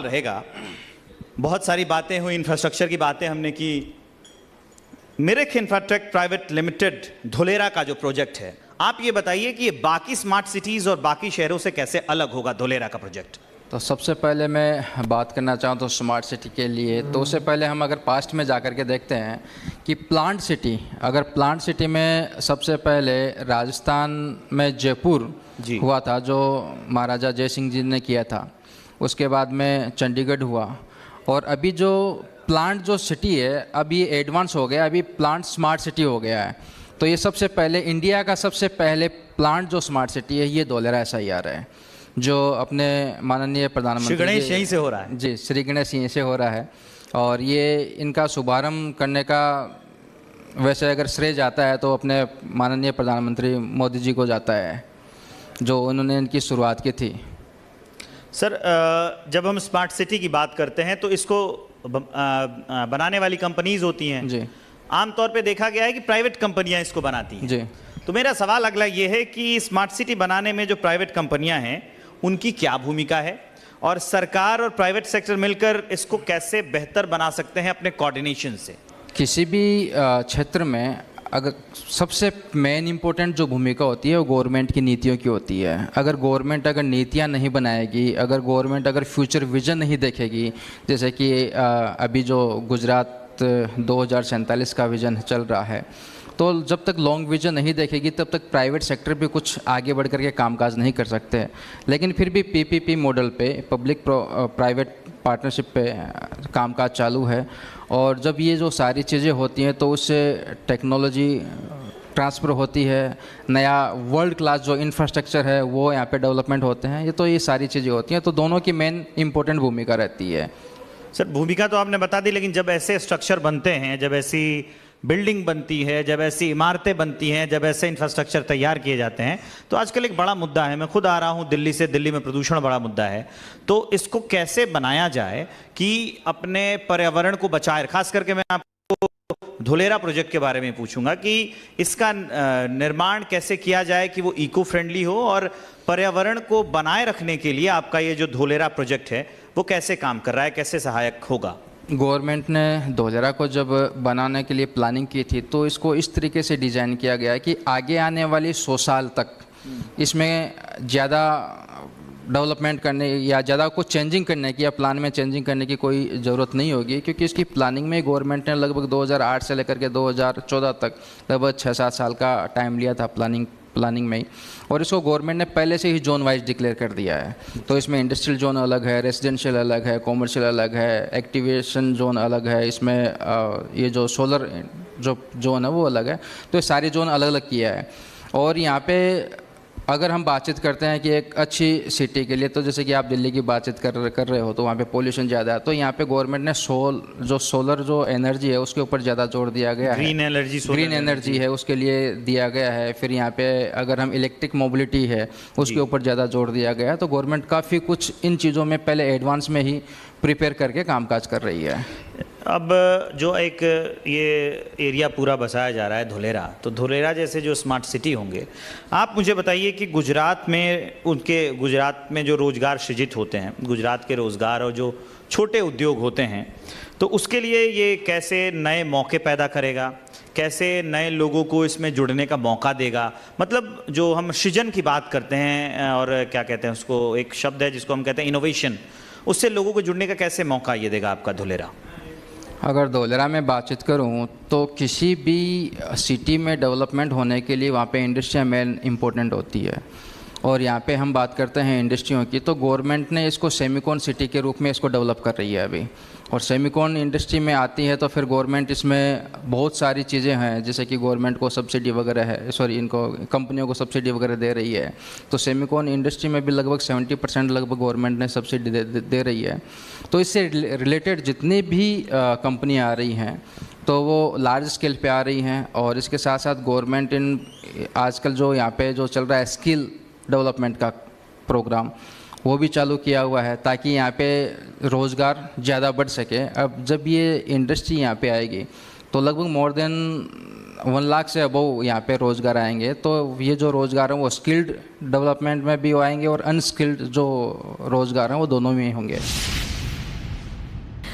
रहेगा। बहुत सारी बातें हुई, इंफ्रास्ट्रक्चर की बातें हमने की। Mirik Infratech private limited Dholera का जो प्रोजेक्ट है, आप ये बताइए कि ये बाकी स्मार्ट सिटीज और बाकी शहरों से कैसे अलग होगा धुलेरा का प्रोजेक्ट। तो सबसे पहले मैं बात करना चाहूँ तो स्मार्ट सिटी के लिए, तो उससे पहले हम अगर पास्ट में जाकर के देखते हैं कि प्लांट सिटी, अगर प्लांट सिटी में सबसे पहले राजस्थान में जयपुर हुआ था जो महाराजा जय सिंह जी ने किया था, उसके बाद में चंडीगढ़ हुआ, और अभी जो प्लांट जो सिटी है अभी एडवांस हो गया, अभी प्लांट स्मार्ट सिटी हो गया है। तो ये सबसे पहले इंडिया का सबसे पहले प्लांट जो स्मार्ट सिटी है ये धोलेरा SIR है, जो अपने माननीय प्रधानमंत्री श्री गणेश यहीं से हो रहा है। जी, श्री गणेश यहीं से हो रहा है। और ये इनका शुभारंभ करने का वैसे अगर श्रेय जाता है तो अपने माननीय प्रधानमंत्री मोदी जी को जाता है, जो उन्होंने इनकी शुरुआत की थी। सर, जब हम स्मार्ट सिटी की बात करते हैं तो इसको बनाने वाली कंपनीज होती हैं जी, आमतौर पे देखा गया है कि प्राइवेट कंपनियां इसको बनाती हैं जी। तो मेरा सवाल अगला ये है कि स्मार्ट सिटी बनाने में जो प्राइवेट कंपनियां हैं उनकी क्या भूमिका है, और सरकार और प्राइवेट सेक्टर मिलकर इसको कैसे बेहतर बना सकते हैं अपने कोऑर्डिनेशन से। किसी भी क्षेत्र में अगर सबसे मेन इम्पोर्टेंट जो भूमिका होती है वो गवर्नमेंट की नीतियों की होती है। अगर गवर्नमेंट अगर नीतियां नहीं बनाएगी, अगर गवर्नमेंट अगर फ्यूचर विजन नहीं देखेगी, जैसे कि अभी जो गुजरात 2047 का विजन चल रहा है, तो जब तक लॉन्ग विजन नहीं देखेगी तब तक प्राइवेट सेक्टर भी कुछ आगे बढ़ कर के कामकाज नहीं कर सकते। लेकिन फिर भी PPP मॉडल पे, पब्लिक प्राइवेट पार्टनरशिप पे कामकाज चालू है। और जब ये जो सारी चीज़ें होती हैं तो उससे टेक्नोलॉजी ट्रांसफ़र होती है, नया वर्ल्ड क्लास जो इंफ्रास्ट्रक्चर है वो यहाँ पे डेवलपमेंट होते हैं। ये सारी चीज़ें होती हैं, तो दोनों की मेन इंपॉर्टेंट भूमिका रहती है। सर, भूमिका तो आपने बता दी, लेकिन जब ऐसे स्ट्रक्चर बनते हैं, जब ऐसी बिल्डिंग बनती है, जब ऐसी इमारतें बनती हैं, जब ऐसे इंफ्रास्ट्रक्चर तैयार किए जाते हैं, तो आजकल एक बड़ा मुद्दा है, मैं खुद आ रहा हूं दिल्ली से, दिल्ली में प्रदूषण बड़ा मुद्दा है, तो इसको कैसे बनाया जाए कि अपने पर्यावरण को बचाए। खास करके मैं आपको धुलेरा प्रोजेक्ट के बारे में पूछूंगा कि इसका निर्माण कैसे किया जाए कि वो इको फ्रेंडली हो, और पर्यावरण को बनाए रखने के लिए आपका ये जो धुलेरा प्रोजेक्ट है वो कैसे काम कर रहा है, कैसे सहायक होगा। गवर्नमेंट ने धुलेरा को जब बनाने के लिए प्लानिंग की थी तो इसको इस तरीके से डिज़ाइन किया गया है कि आगे आने वाली 100 साल तक इसमें ज़्यादा डेवलपमेंट करने या ज़्यादा कुछ चेंजिंग करने की या प्लान में चेंजिंग करने की कोई ज़रूरत नहीं होगी, क्योंकि इसकी प्लानिंग में गवर्नमेंट ने लगभग 2008 से लेकर के 2014 तक लगभग 6-7 साल का टाइम लिया था प्लानिंग में ही। और इसको गवर्नमेंट ने पहले से ही जोन वाइज डिक्लेयर कर दिया है। तो इसमें इंडस्ट्रियल जोन अलग है, रेजिडेंशियल अलग है, कॉमर्शियल अलग है, एक्टिवेशन जोन अलग है, इसमें ये जो सोलर जो जोन है वो अलग है। तो ये सारे जोन अलग अलग किया है। और यहाँ पे अगर हम बातचीत करते हैं कि एक अच्छी सिटी के लिए, तो जैसे कि आप दिल्ली की बातचीत कर रहे हो तो वहाँ पे पोल्यूशन ज़्यादा है, तो यहाँ पे गवर्नमेंट ने सोलर जो एनर्जी है उसके ऊपर ज़्यादा जोर दिया गया है। ग्रीन एनर्जी है उसके लिए दिया गया है। फिर यहाँ पे अगर हम इलेक्ट्रिक मोबिलिटी है उसके ऊपर ज़्यादा जोर दिया गया है। तो गवर्नमेंट काफ़ी कुछ इन चीज़ों में पहले एडवांस में ही प्रिपेयर करके कामकाज कर रही है। अब जो एक ये एरिया पूरा बसाया जा रहा है धुलेरा, तो धुलेरा जैसे जो स्मार्ट सिटी होंगे, आप मुझे बताइए कि गुजरात में जो रोज़गार सृजित होते हैं, गुजरात के रोज़गार और जो छोटे उद्योग होते हैं, तो उसके लिए ये कैसे नए मौके पैदा करेगा, कैसे नए लोगों को इसमें जुड़ने का मौका देगा। मतलब जो हम सृजन की बात करते हैं, और क्या कहते हैं उसको, एक शब्द है जिसको हम कहते हैं इनोवेशन, उससे लोगों को जुड़ने का कैसे मौका ये देगा आपका धुलेरा। अगर धुलेरा में बातचीत करूं तो किसी भी सिटी में डेवलपमेंट होने के लिए वहाँ पे इंडस्ट्रियाँ मेन इम्पोर्टेंट होती है। और यहाँ पे हम बात करते हैं इंडस्ट्रियों की, तो गवर्नमेंट ने इसको सेमिकॉन सिटी के रूप में इसको डेवलप कर रही है अभी। और सेमिकॉन इंडस्ट्री में आती है तो फिर गवर्नमेंट इसमें बहुत सारी चीज़ें हैं, जैसे कि गवर्नमेंट को सब्सिडी वगैरह है, इनको कंपनियों को सब्सिडी वगैरह दे रही है। तो सेमिकॉन इंडस्ट्री में भी लगभग 70% लगभग गवर्नमेंट ने सब्सिडी दे रही है। तो इससे रिलेटेड जितनी भी कंपनियाँ आ रही हैं तो वो लार्ज स्केल पे आ रही हैं। और इसके साथ साथ गवर्नमेंट आजकल जो यहाँ पे जो चल रहा है स्किल डेवलपमेंट का प्रोग्राम, वो भी चालू किया हुआ है ताकि यहाँ पे रोज़गार ज़्यादा बढ़ सके। अब जब ये इंडस्ट्री यहाँ पे आएगी तो लगभग मोर देन 1 लाख से अबव यहाँ पे रोज़गार आएंगे। तो ये जो रोज़गार हैं वो स्किल्ड डेवलपमेंट में भी आएंगे और अनस्किल्ड जो रोज़गार हैं वो दोनों में होंगे।